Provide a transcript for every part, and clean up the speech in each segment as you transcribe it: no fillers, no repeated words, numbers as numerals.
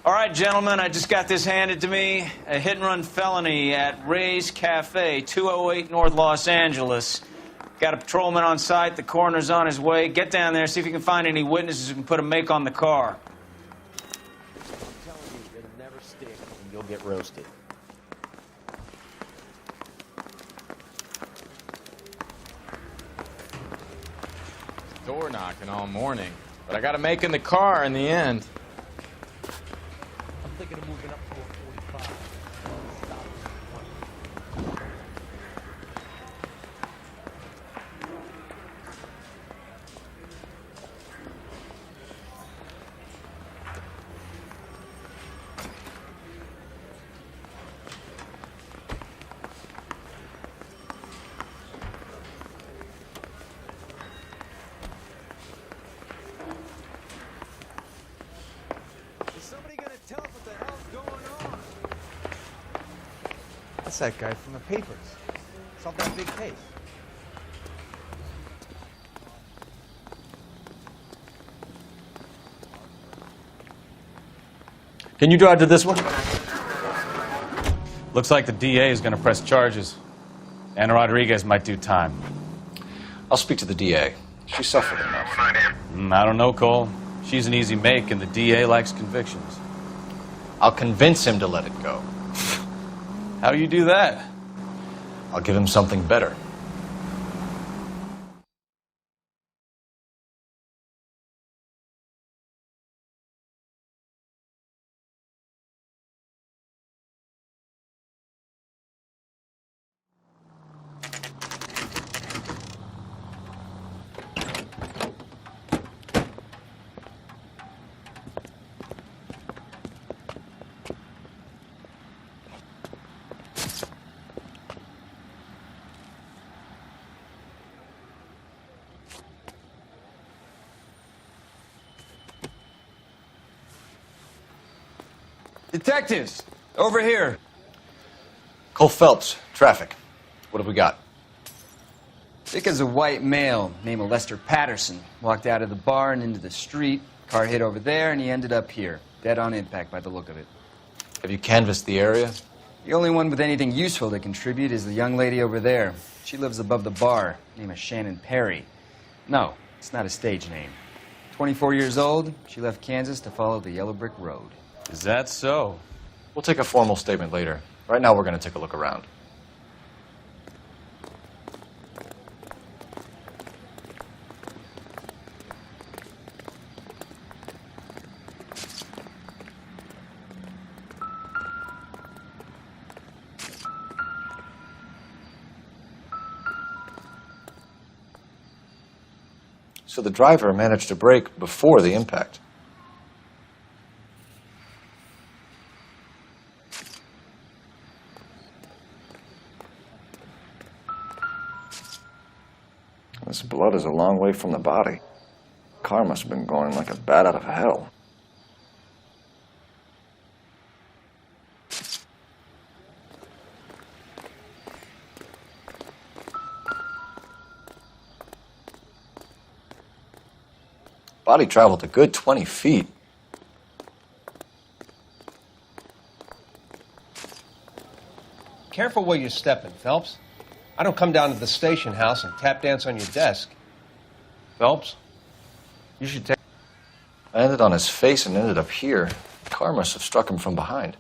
All right, gentlemen, I just got this handed to me. A hit-and-run felony at Ray's Cafe, 208 North Los Angeles. Got a patrolman on site. The coroner's on his way. Get down there, see if you can find any witnesses who can put a make on the car. I'm telling you, it'll never stick, and you'll get roasted. Door knocking all morning, but I got to make in the car in the end. I'm thinking of moving up to a 45. That's that guy from the papers. Solved that big case. Can you drive to this one? Looks like the DA is going to press charges. Anna Rodriguez might do time. I'll speak to the DA. She suffered enough. I don't know, Cole. She's an easy make, and the DA likes convictions. I'll convince him to let it go. How do you do that? I'll give him something better. Detectives, over here. Cole Phelps, traffic. What have we got? Thick as a white male, named Lester Patterson. Walked out of the bar and into the street. Car hit over there, and he ended up here. Dead on impact by the look of it. Have you canvassed the area? The only one with anything useful to contribute is the young lady over there. She lives above the bar. Name is Shannon Perry. No, it's not a stage name. 24 years old, she left Kansas to follow the yellow brick road. Is that so? We'll take a formal statement later. Right now, we're going to take a look around. So the driver managed to brake before the impact. This blood is a long way from the body. Car must have been going like a bat out of hell. Body traveled a good 20 feet. Careful where you're stepping, Phelps. I don't come down to the station house and tap dance on your desk. Phelps, you should take... I landed on his face and ended up here. The car must have struck him from behind.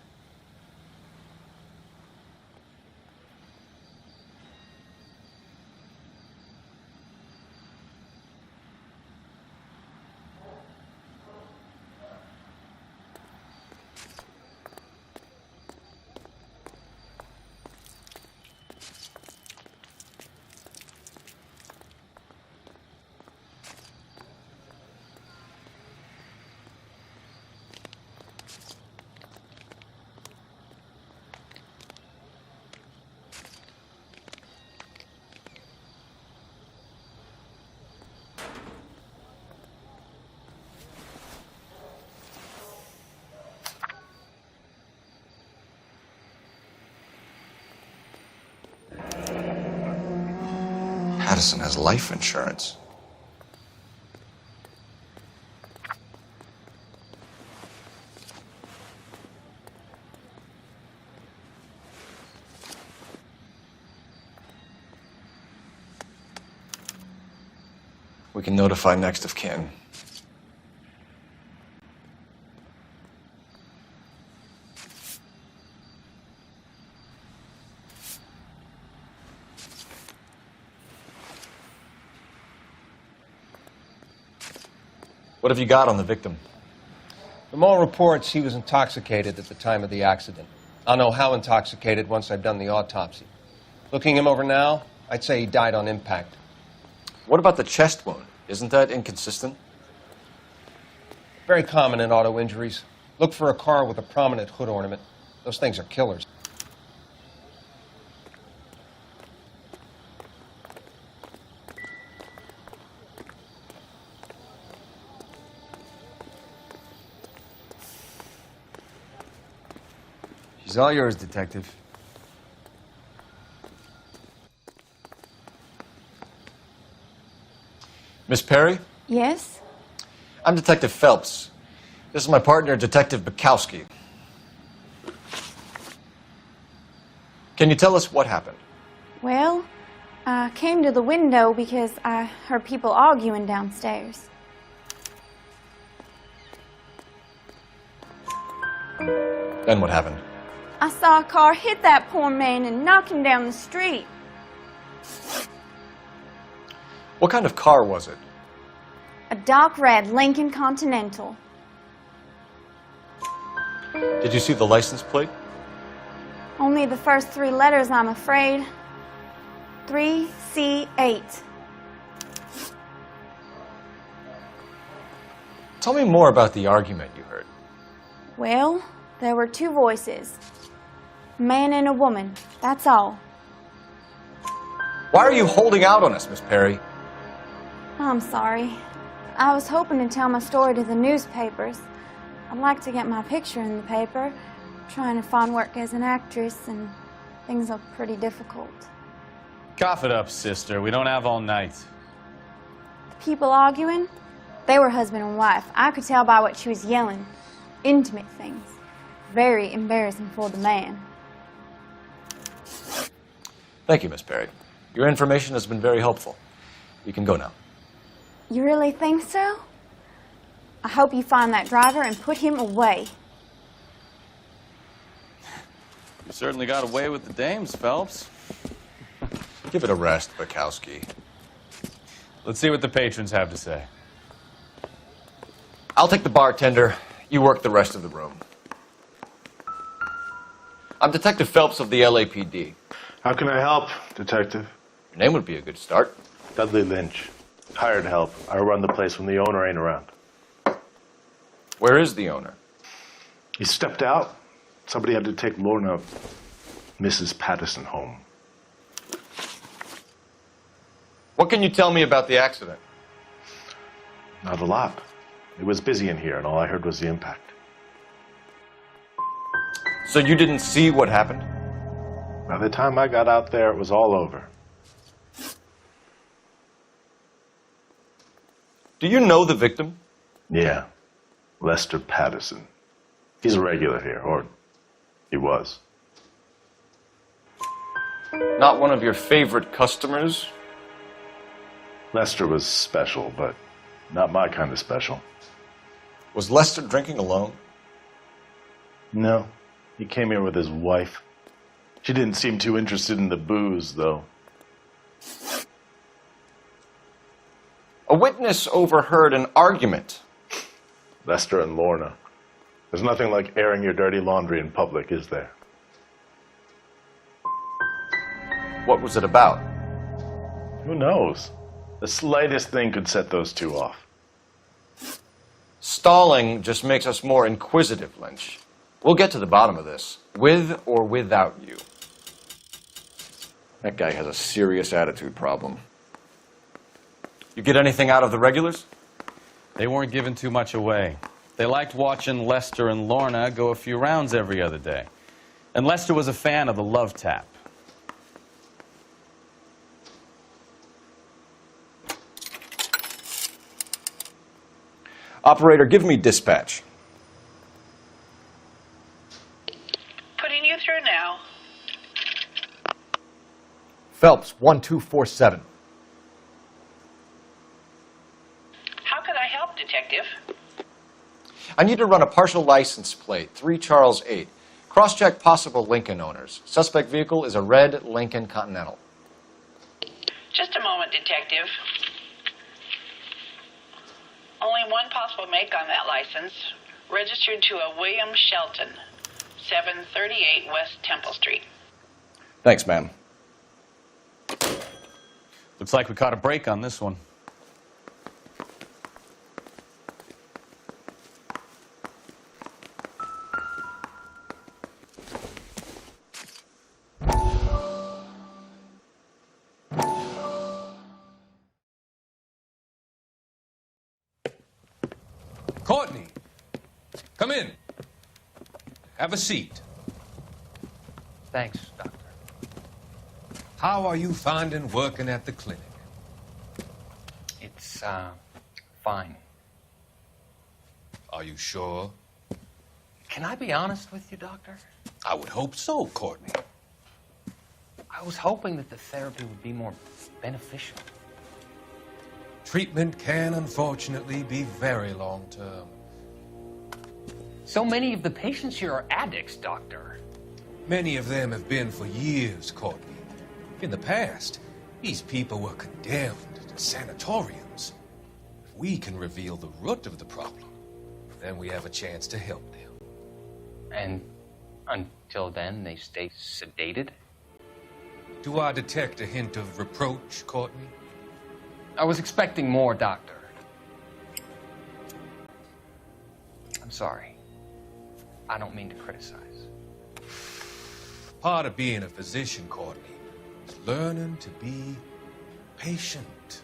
Patterson has life insurance. We can notify next of kin. What have you got on the victim? From all reports, he was intoxicated at the time of the accident. I'll know how intoxicated once I've done the autopsy. Looking him over now, I'd say he died on impact. What about the chest wound? Isn't that inconsistent? Very common in auto injuries. Look for a car with a prominent hood ornament. Those things are killers. She's all yours, Detective. Miss Perry? Yes? I'm Detective Phelps. This is my partner, Detective Bukowski. Can you tell us what happened? Well, I came to the window because I heard people arguing downstairs. Then what happened? I saw a car hit that poor man and knock him down the street. What kind of car was it? A dark red Lincoln Continental. Did you see the license plate? Only the first 3 letters, I'm afraid. 3C8. Tell me more about the argument you heard. Well, there were 2 voices. A man and a woman, that's all. Why are you holding out on us, Miss Perry? I'm sorry. I was hoping to tell my story to the newspapers. I'd like to get my picture in the paper. Trying to find work as an actress, and things are pretty difficult. Cough it up, sister. We don't have all night. The people arguing, they were husband and wife. I could tell by what she was yelling. Intimate things. Very embarrassing for the man. Thank you, Miss Perry. Your information has been very helpful. You can go now. You really think so? I hope you find that driver and put him away. You certainly got away with the dames, Phelps. Give it a rest, Bukowski. Let's see what the patrons have to say. I'll take the bartender. You work the rest of the room. I'm Detective Phelps of the LAPD. How can I help, Detective? Your name would be a good start. Dudley Lynch. Hired help. I run the place when the owner ain't around. Where is the owner? He stepped out. Somebody had to take Lorna, Mrs. Patterson, home. What can you tell me about the accident? Not a lot. It was busy in here, and all I heard was the impact. So you didn't see what happened? By the time I got out there, it was all over. Do you know the victim? Yeah. Lester Patterson. He's a regular here, or he was. Not one of your favorite customers? Lester was special, but not my kind of special. Was Lester drinking alone? No. He came here with his wife. She didn't seem too interested in the booze, though. A witness overheard an argument. Lester and Lorna. There's nothing like airing your dirty laundry in public, is there? What was it about? Who knows? The slightest thing could set those 2 off. Stalling just makes us more inquisitive, Lynch. We'll get to the bottom of this, with or without you. That guy has a serious attitude problem. You get anything out of the regulars? They weren't giving too much away. They liked watching Lester and Lorna go a few rounds every other day. And Lester was a fan of the love tap. Operator, give me dispatch. Putting you through now. Phelps, 1247. How could I help, Detective? I need to run a partial license plate, 3 Charles 8. Cross-check possible Lincoln owners. Suspect vehicle is a red Lincoln Continental. Just a moment, Detective. Only one possible make on that license. Registered to a William Shelton, 738 West Temple Street. Thanks, ma'am. Looks like we caught a break on this one. Courtney, come in. Have a seat. Thanks, Doctor. How are you finding working at the clinic? It's, fine. Are you sure? Can I be honest with you, Doctor? I would hope so, Courtney. I was hoping that the therapy would be more beneficial. Treatment can, unfortunately, be very long-term. So many of the patients here are addicts, Doctor. Many of them have been for years, Courtney. In the past, these people were condemned to sanatoriums. If we can reveal the root of the problem, then we have a chance to help them. And until then, they stay sedated? Do I detect a hint of reproach, Courtney? I was expecting more, Doctor. I'm sorry. I don't mean to criticize. Part of being a physician, Courtney, is learning to be patient.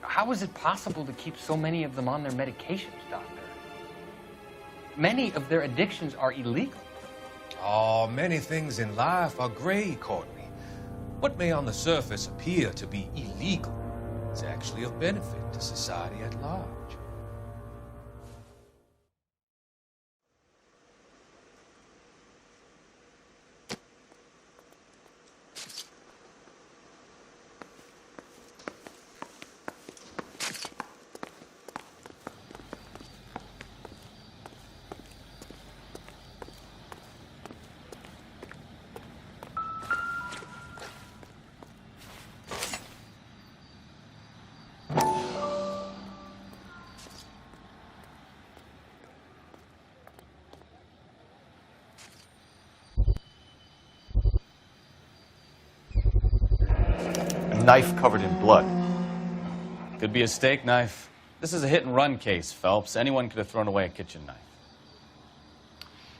How is it possible to keep so many of them on their medications, Doctor? Many of their addictions are illegal. Oh, many things in life are gray, Courtney. What may on the surface appear to be illegal is actually of benefit to society at large. Knife covered in blood. Could be a steak knife. This is a hit-and-run case, Phelps. Anyone could have thrown away a kitchen knife.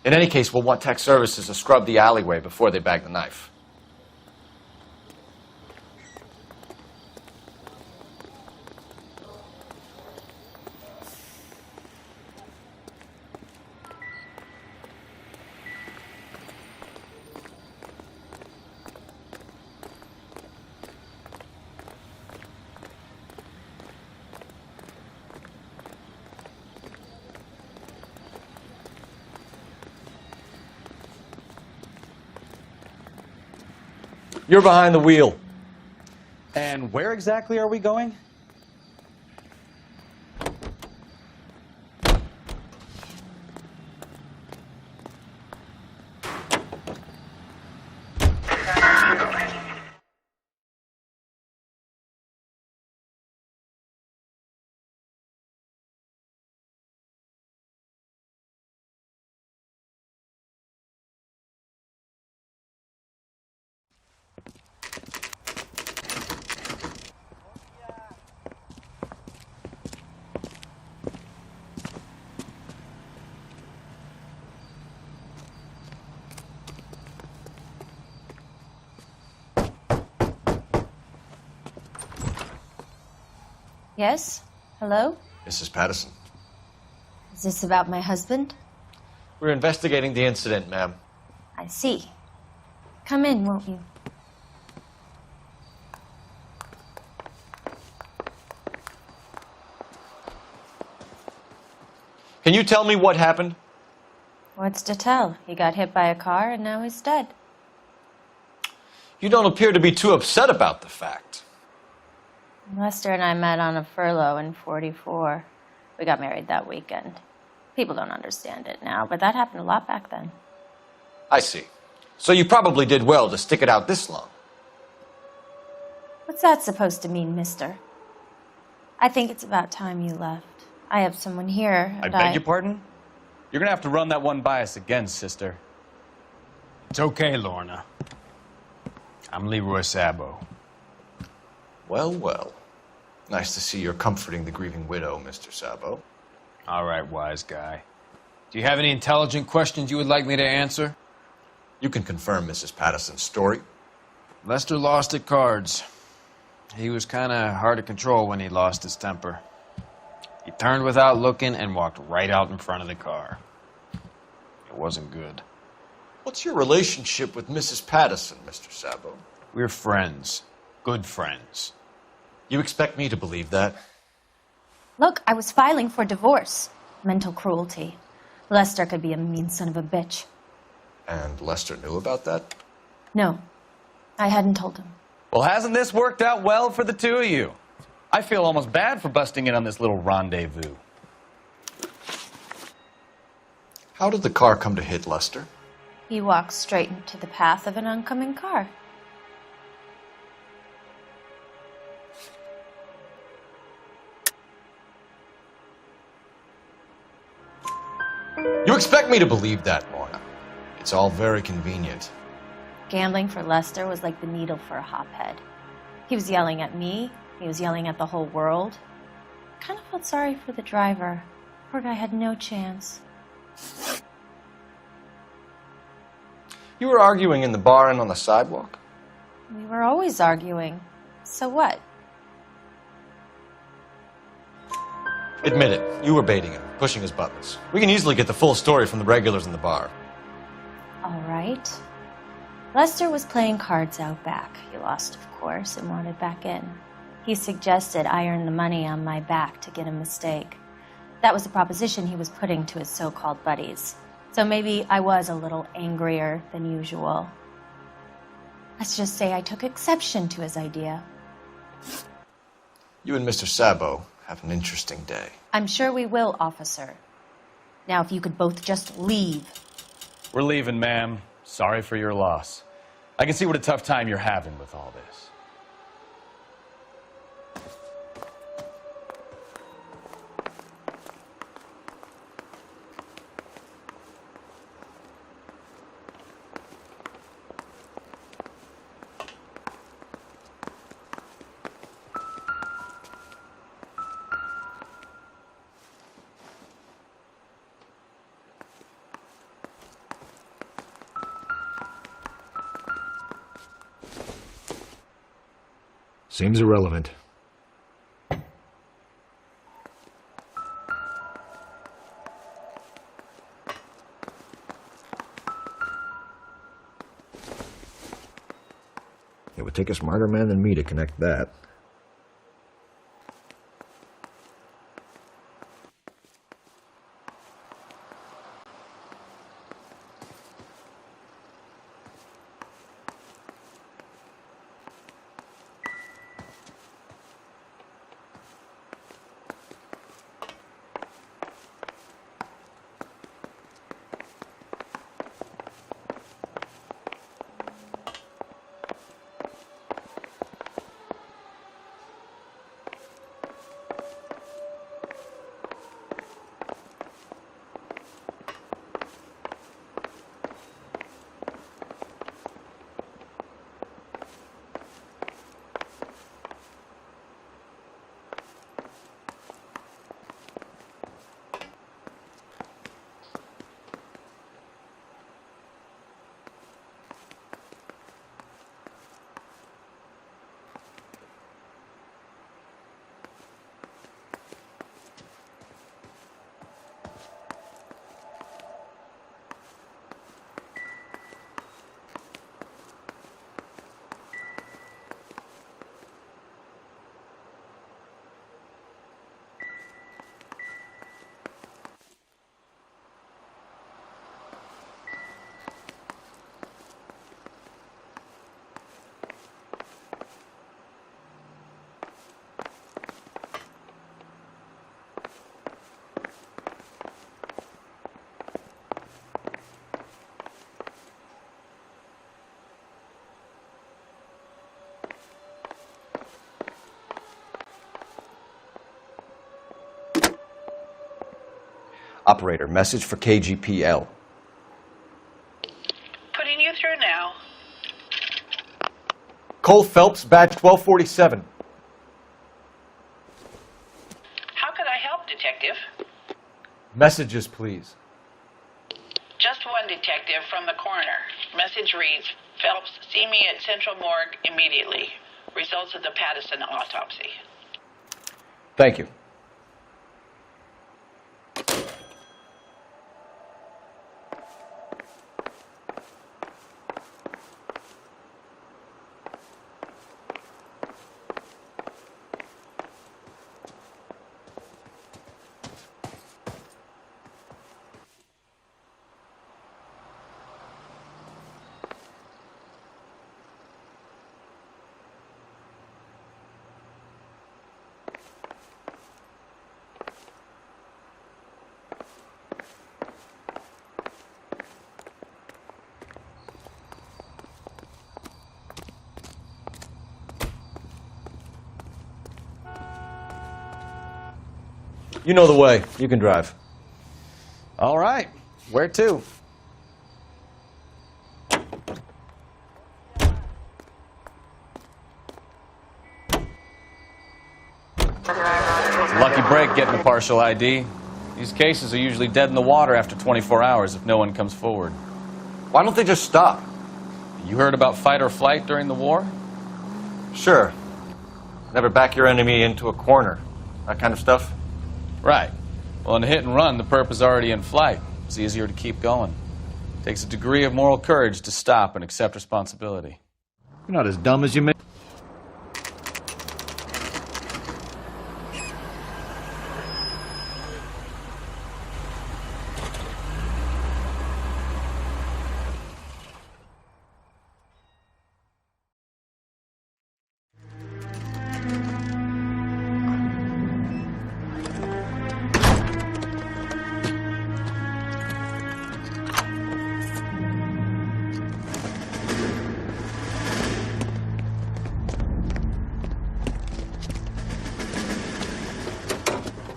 In any case, we'll want tech services to scrub the alleyway before they bag the knife. You're behind the wheel. And where exactly are we going? Yes? Hello? Mrs. Patterson. Is this about my husband? We're investigating the incident, ma'am. I see. Come in, won't you? Can you tell me what happened? What's to tell? He got hit by a car and now he's dead. You don't appear to be too upset about the fact. Lester and I met on a furlough in '44. We got married that weekend. People don't understand it now, but that happened a lot back then. I see. So you probably did well to stick it out this long. What's that supposed to mean, mister? I think it's about time you left. I have someone here. I beg your pardon? You're gonna have to run that one by us again, sister. It's okay, Lorna. I'm Leroy Sabo. Well, well. Nice to see you're comforting the grieving widow, Mr. Sabo. All right, wise guy. Do you have any intelligent questions you would like me to answer? You can confirm Mrs. Patterson's story. Lester lost at cards. He was kind of hard to control when he lost his temper. He turned without looking and walked right out in front of the car. It wasn't good. What's your relationship with Mrs. Patterson, Mr. Sabo? We're friends. Good friends. You expect me to believe that? Look, I was filing for divorce. Mental cruelty. Lester could be a mean son of a bitch. And Lester knew about that? No, I hadn't told him. Well, hasn't this worked out well for the two of you? I feel almost bad for busting in on this little rendezvous. How did the car come to hit Lester? He walked straight into the path of an oncoming car. You expect me to believe that, Lorna. It's all very convenient. Gambling for Lester was like the needle for a hophead. He was yelling at me. He was yelling at the whole world. I kind of felt sorry for the driver. Poor guy had no chance. You were arguing in the bar and on the sidewalk? We were always arguing. So what? Admit it. You were baiting him, pushing his buttons. We can easily get the full story from the regulars in the bar. All right. Lester was playing cards out back. He lost, of course, and wanted back in. He suggested I earn the money on my back to get a mistake. That was the proposition he was putting to his so-called buddies. So maybe I was a little angrier than usual. Let's just say I took exception to his idea. You and Mr. Sabo have an interesting day. I'm sure we will, officer. Now, if you could both just leave. We're leaving, ma'am. Sorry for your loss. I can see what a tough time you're having with all this. Seems irrelevant. It would take a smarter man than me to connect that. Operator, message for KGPL. Putting you through now. Cole Phelps, badge 1247. How could I help, Detective? Messages, please. Just one detective from the coroner. Message reads, Phelps, see me at Central Morgue immediately. Results of the Pattison autopsy. Thank you. You know the way. You can drive. All right. Where to? Lucky break getting a partial ID. These cases are usually dead in the water after 24 hours if no one comes forward. Why don't they just stop? You heard about fight or flight during the war? Sure. Never back your enemy into a corner. That kind of stuff. Right. Well, in a hit and run, the perp is already in flight. It's easier to keep going. Takes a degree of moral courage to stop and accept responsibility. You're not as dumb as you make.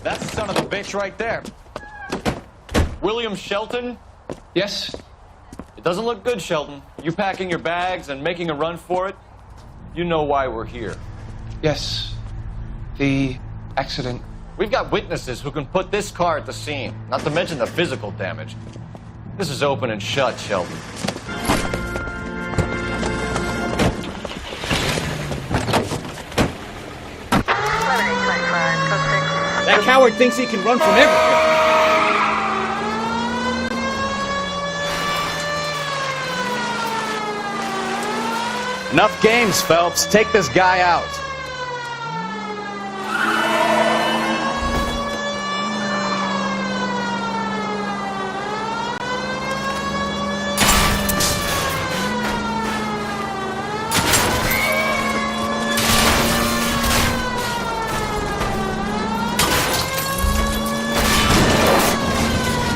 That's the son of a bitch right there. William Shelton? Yes? It doesn't look good, Shelton. You packing your bags and making a run for it? You know why we're here. Yes. The accident. We've got witnesses who can put this car at the scene, not to mention the physical damage. This is open and shut, Shelton. That coward thinks he can run from everything. Enough games, Phelps. Take this guy out.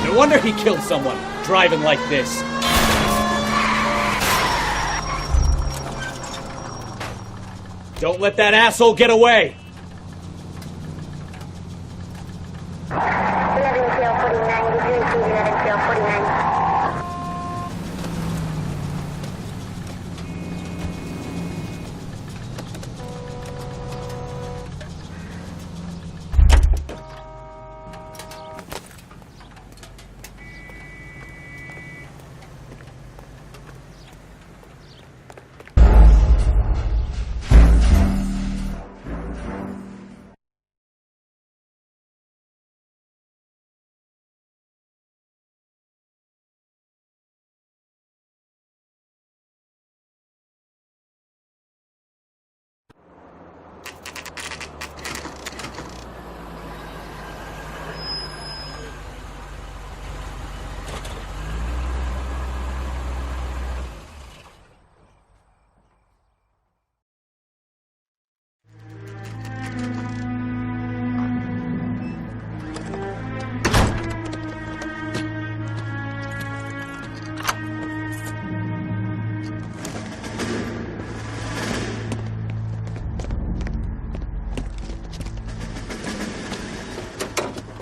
No wonder he killed someone, driving like this. Don't let that asshole get away!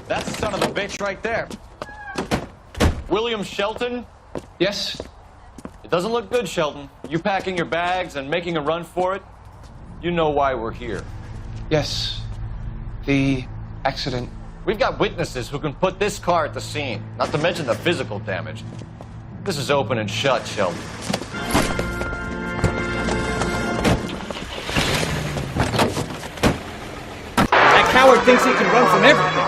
That's the son of a bitch right there. William Shelton? Yes? It doesn't look good, Shelton. You packing your bags and making a run for it? You know why we're here. Yes. The accident. We've got witnesses who can put this car at the scene, not to mention the physical damage. This is open and shut, Shelton. That coward thinks he can run from everything.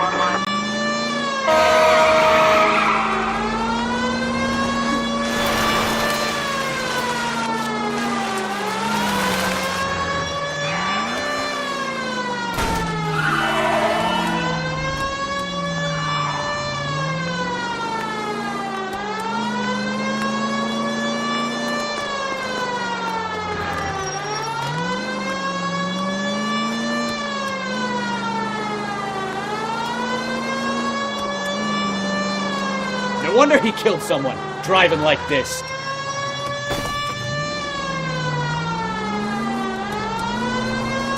No wonder he killed someone, driving like this.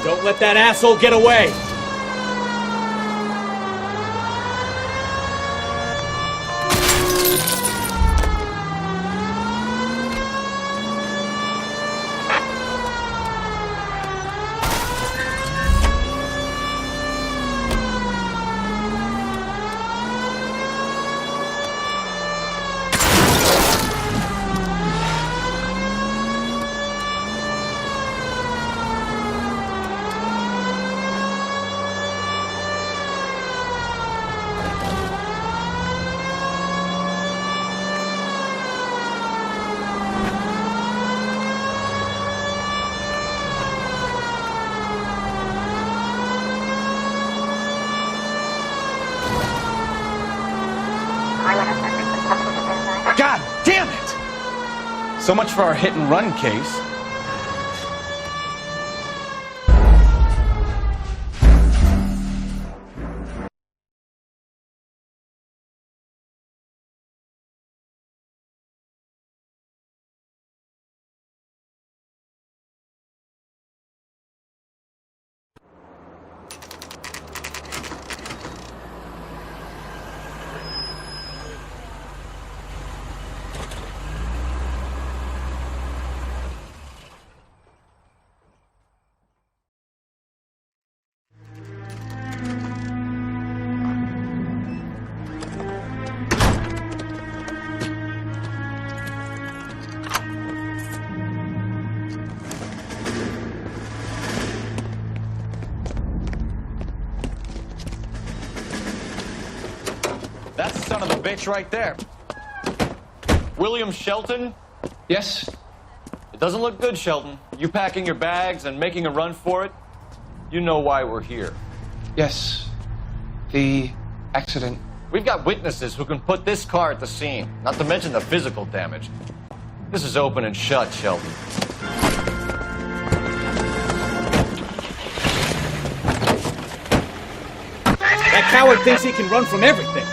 Don't let that asshole get away. God damn it! So much for our hit and run case. That's the son of a bitch right there. William Shelton? Yes? It doesn't look good, Shelton. You packing your bags and making a run for it? You know why we're here. Yes. The accident. We've got witnesses who can put this car at the scene, not to mention the physical damage. This is open and shut, Shelton. That coward thinks he can run from everything.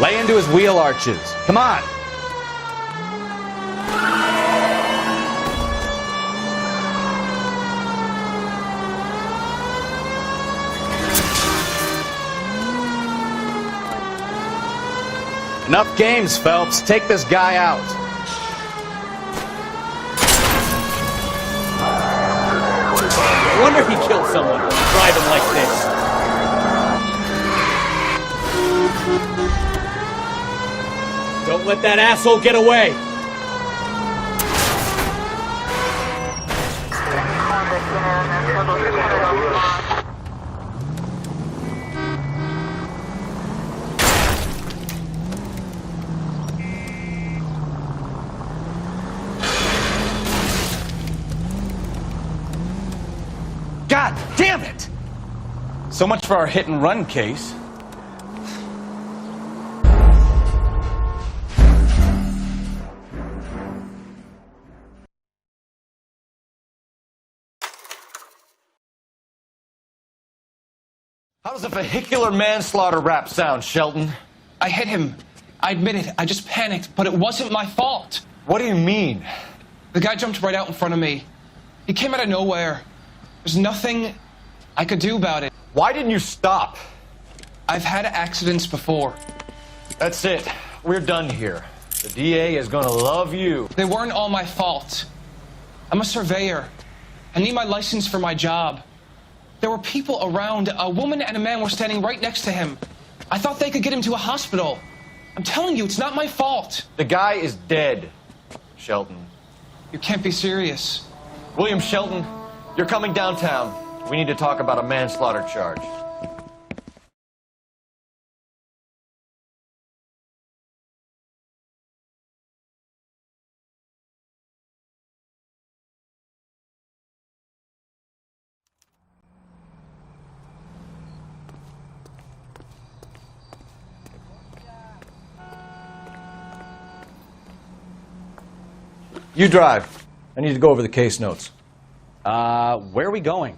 Lay into his wheel arches. Come on. Enough games, Phelps. Take this guy out. No wonder he killed someone, driving like this. Don't let that asshole get away. God damn it! So much for our hit and run case. How does a vehicular manslaughter rap sound, Shelton? I hit him. I admit it. I just panicked, but it wasn't my fault. What do you mean? The guy jumped right out in front of me. He came out of nowhere. There's nothing I could do about it. Why didn't you stop? I've had accidents before. That's it. We're done here. The DA is gonna love you. They weren't all my fault. I'm a surveyor. I need my license for my job. There were people around. A woman and a man were standing right next to him. I thought they could get him to a hospital. I'm telling you, it's not my fault. The guy is dead, Shelton. You can't be serious. William Shelton, you're coming downtown. We need to talk about a manslaughter charge. You drive. I need to go over the case notes. Where are we going?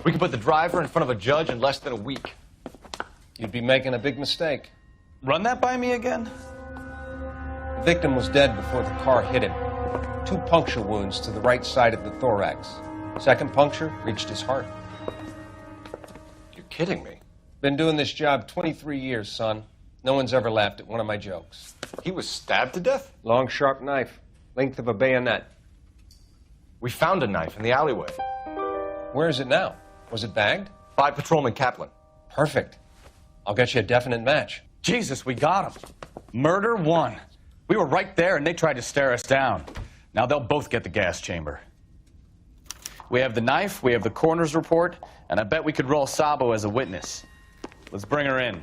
We can put the driver in front of a judge in less than a week. You'd be making a big mistake. Run that by me again? The victim was dead before the car hit him. 2 puncture wounds to the right side of the thorax. Second puncture reached his heart. You're kidding me. Been doing this job 23 years, son. No one's ever laughed at one of my jokes. He was stabbed to death? Long, sharp knife. Length of a bayonet. We found a knife in the alleyway. Where is it now? Was it bagged? By Patrolman Kaplan. Perfect. I'll get you a definite match. Jesus, we got him. Murder 1. We were right there and they tried to stare us down. Now they'll both get the gas chamber. We have the knife, we have the coroner's report, and I bet we could roll Sabo as a witness. Let's bring her in.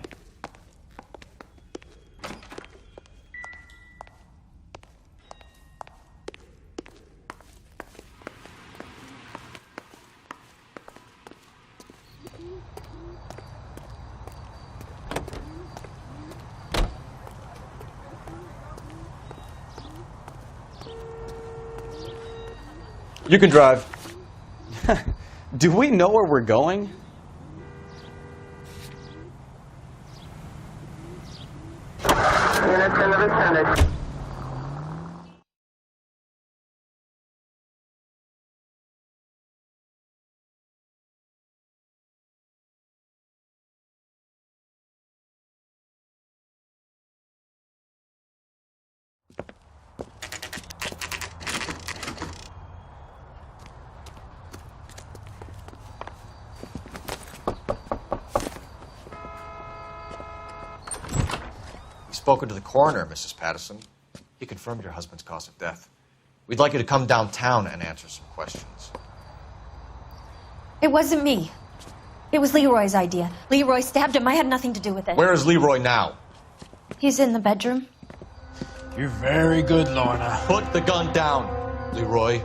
You can drive. Do we know where we're going? Units in the vicinity. Spoken to the coroner, Mrs. Patterson. He confirmed your husband's cause of death. We'd like you to come downtown and answer some questions. It wasn't me. It was Leroy's idea. Leroy stabbed him. I had nothing to do with it. Where is Leroy now? He's in the bedroom. You're very good, Lorna. Put the gun down, Leroy.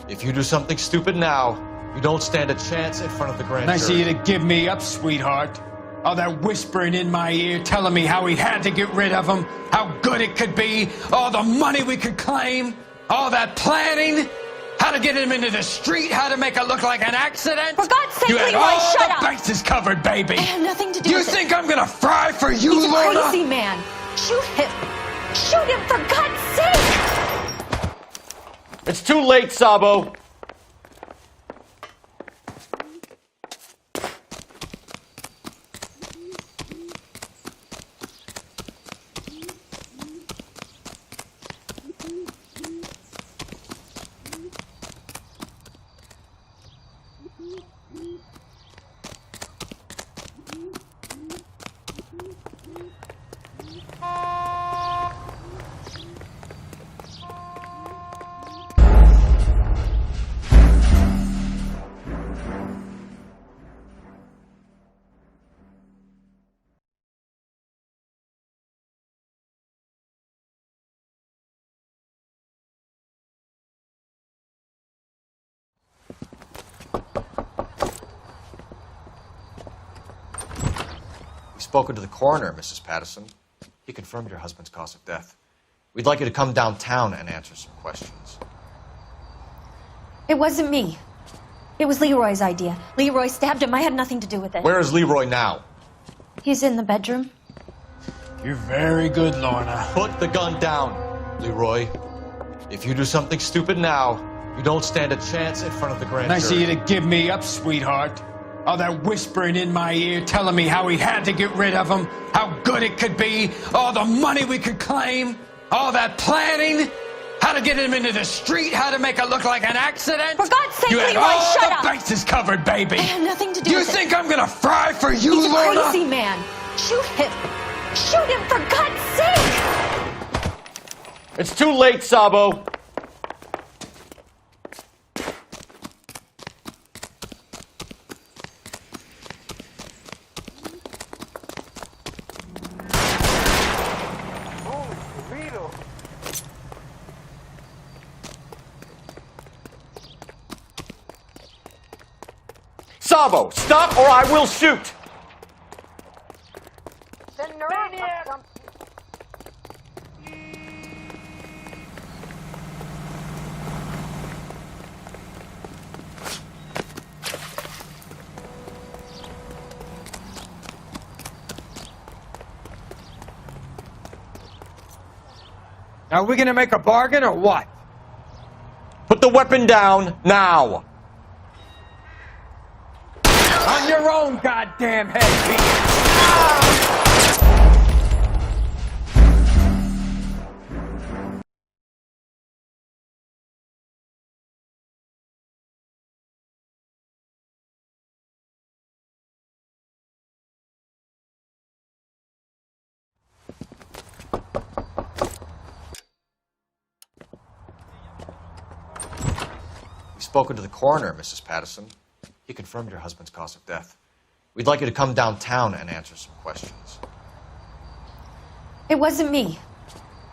If you do something stupid now, you don't stand a chance in front of the grand Nice of jury. you to give me up, sweetheart. All that whispering in my ear telling me how he had to get rid of him, how good it could be, all the money we could claim, all that planning, how to get him into the street, how to make it look like an accident. For God's sake, you had Leroy, all shut the up. bases covered, baby. I have nothing to do You with it. think I'm gonna fry for you, He's a Lorna? crazy man. Shoot him. Shoot him, for God's sake. It's too late, Sabo. spoken to the coroner, Mrs. Patterson. He confirmed your husband's cause of death. We'd like you to come downtown and answer some questions. It wasn't me. It was Leroy's idea. Leroy stabbed him. I had nothing to do with it. Where is Leroy now? He's in the bedroom. You're very good, Lorna. Put the gun down, Leroy. If you do something stupid now, you don't stand a chance in front of the grand jury. Nice of you to give me up, sweetheart. All that whispering in my ear telling me how we had to get rid of him, how good it could be, all the money we could claim, all that planning, how to get him into the street, how to make it look like an accident. For God's sake, you had Leroy, all shut the up. bases covered, baby. I have nothing to do You with it. think I'm gonna fry for you, He's Lorna? a crazy man. Shoot him. Shoot him, for God's sake. It's too late, Sabo. Sabo, stop or I will shoot! Are we gonna make a bargain or what? Put the weapon down, now! On your own goddamn head, Pete. We've spoken to the coroner, Mrs. Patterson. He confirmed your husband's cause of death. We'd like you to come downtown and answer some questions. It wasn't me.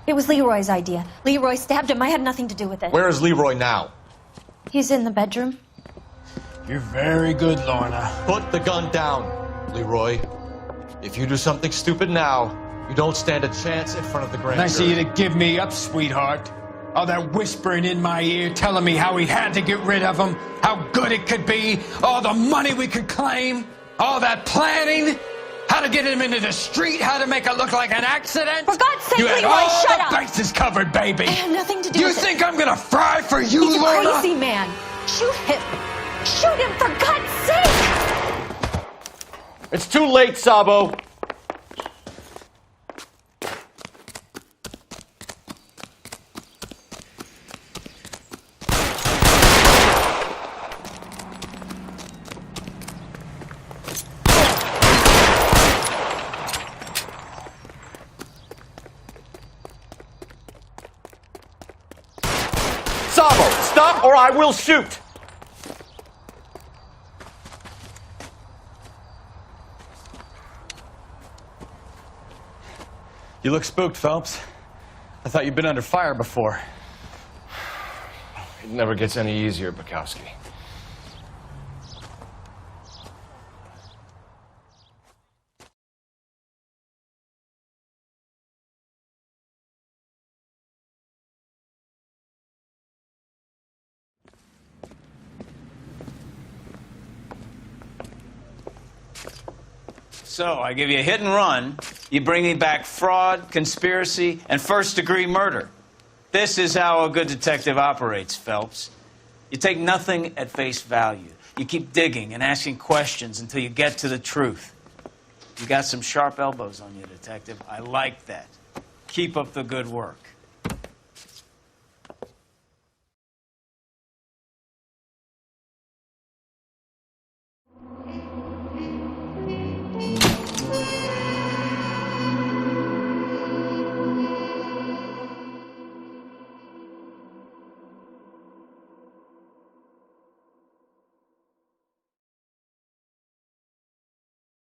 It was Leroy's idea. Leroy stabbed him. I had nothing to do with it. Where is Leroy now? He's in the bedroom. You're very good, Lorna. Put the gun down, Leroy. If you do something stupid now, you don't stand a chance in front of the grand Nice of jury. you to give me up, sweetheart. All that whispering in my ear telling me how we had to get rid of him, how good it could be, all the money we could claim, all that planning, how to get him into the street, how to make it look like an accident. For God's sake, you had Leroy, all shut the up. bases covered, baby. I have nothing to do You with it. think I'm gonna fry for you, He's a Lorna? crazy man. Shoot him. Shoot him, for God's sake. It's too late, Sabo. Sabo, stop or I will shoot! You look spooked, Phelps. I thought you'd been under fire before. It never gets any easier, Bukowski. So, I give you a hit and run. You bring me back fraud, conspiracy, and first-degree murder. This is how a good detective operates, Phelps. You take nothing at face value. You keep digging and asking questions until you get to the truth. You got some sharp elbows on you, detective. I like that. Keep up the good work.